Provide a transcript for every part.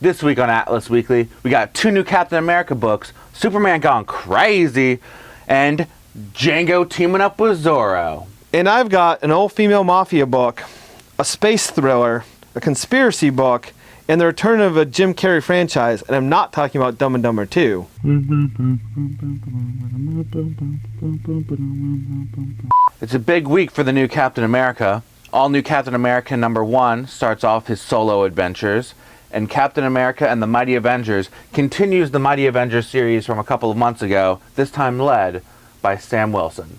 This week on Atlas Weekly, we got 2 new Captain America books, Superman Gone Crazy, and Django teaming up with Zorro. And I've got an all-female mafia book, a space thriller, a conspiracy book, and the return of a Jim Carrey franchise, and I'm not talking about Dumb and Dumber 2. It's a big week for the new Captain America. All new Captain America #1 starts off his solo adventures, and Captain America and the Mighty Avengers continues the Mighty Avengers series from a couple of months ago, this time led by Sam Wilson.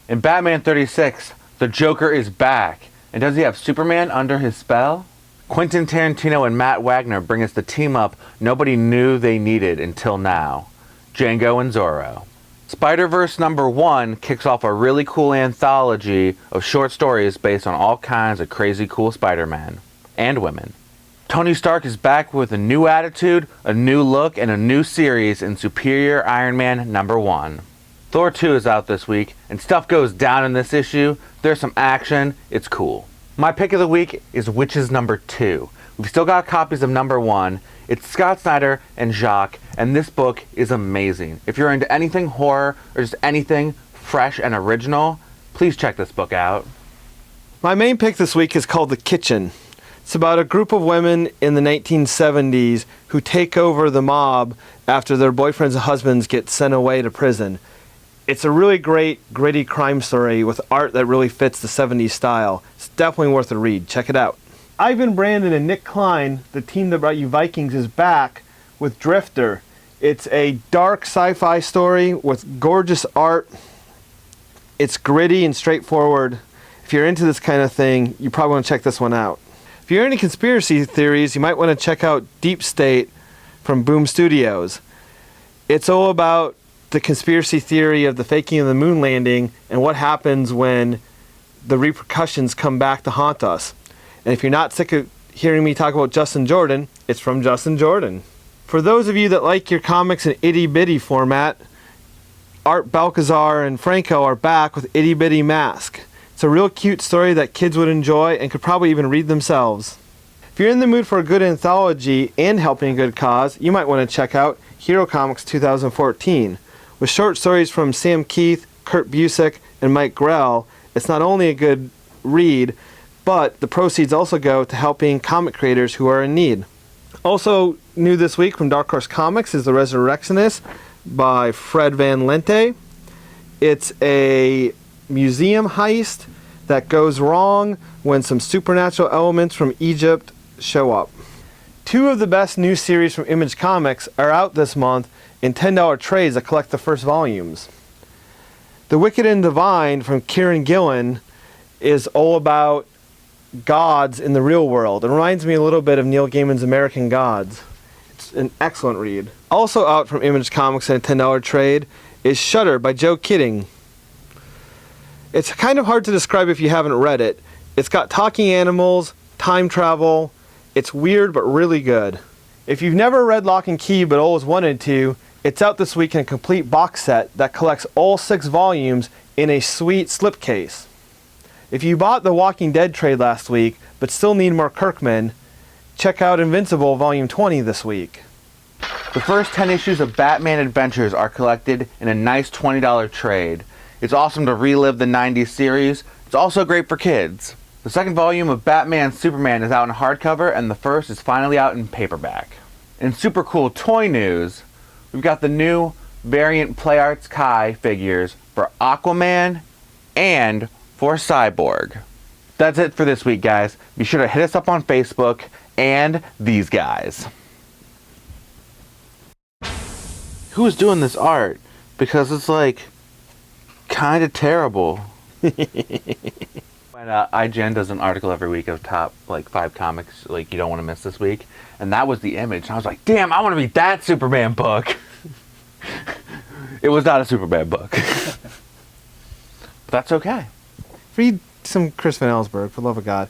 In Batman 36, the Joker is back, and does he have Superman under his spell? Quentin Tarantino and Matt Wagner bring us the team-up nobody knew they needed until now, Django and Zorro. Spider-Verse #1 kicks off a really cool anthology of short stories based on all kinds of crazy cool Spider-Men and women. Tony Stark is back with a new attitude, a new look, and a new series in Superior Iron Man #1. Thor II is out this week, and stuff goes down in this issue. There's some action, it's cool. My pick of the week is Witches #2. We've still got copies of #1. It's Scott Snyder and Jacques, and this book is amazing. If you're into anything horror or just anything fresh and original, please check this book out. My main pick this week is called The Kitchen. It's about a group of women in the 1970s who take over the mob after their boyfriends and husbands get sent away to prison. It's a really great, gritty crime story with art that really fits the 70s style. It's definitely worth a read. Check it out. Ivan Brandon and Nick Klein, the team that brought you Vikings, is back with Drifter. It's a dark sci-fi story with gorgeous art. It's gritty and straightforward. If you're into this kind of thing, you probably want to check this one out. If you're into conspiracy theories, you might want to check out Deep State from Boom Studios. It's all about the conspiracy theory of the faking of the moon landing and what happens when the repercussions come back to haunt us. And if you're not sick of hearing me talk about Justin Jordan, it's from Justin Jordan. For those of you that like your comics in itty bitty format, Art Balcazar and Franco are back with Itty Bitty Mask. It's a real cute story that kids would enjoy and could probably even read themselves. If you're in the mood for a good anthology and helping a good cause, you might want to check out Hero Comics 2014. With short stories from Sam Keith, Kurt Busiek, and Mike Grell, it's not only a good read, but the proceeds also go to helping comic creators who are in need. Also new this week from Dark Horse Comics is The Resurrectionist by Fred Van Lente. It's a museum heist that goes wrong when some supernatural elements from Egypt show up. 2 of the best new series from Image Comics are out this month in $10 trades that collect the first volumes. The Wicked and Divine from Kieran Gillen is all about gods in the real world. It reminds me a little bit of Neil Gaiman's American Gods. It's an excellent read. Also out from Image Comics in a $10 trade is Shudder by Joe Kidding. It's kind of hard to describe if you haven't read it. It's got talking animals, time travel. It's weird but really good. If you've never read Lock and Key but always wanted to, it's out this week in a complete box set that collects all 6 volumes in a sweet slipcase. If you bought the Walking Dead trade last week but still need more Kirkman, check out Invincible Volume 20 this week. The first 10 issues of Batman Adventures are collected in a nice $20 trade. It's awesome to relive the 90s series. It's also great for kids. The second volume of Batman Superman is out in hardcover, and the first is finally out in paperback. In super cool toy news, we've got the new variant Play Arts Kai figures for Aquaman and for Cyborg. That's it for this week, guys. Be sure to hit us up on Facebook and these guys. Who is doing this art? Because it's like kind of terrible. When IGN does an article every week of top 5 comics you don't want to miss this week, and that was the Image. And I was like, damn, I want to read that Superman book. It was not a Superman book. But that's okay. Read some Chris Van Allsburg, for the love of God.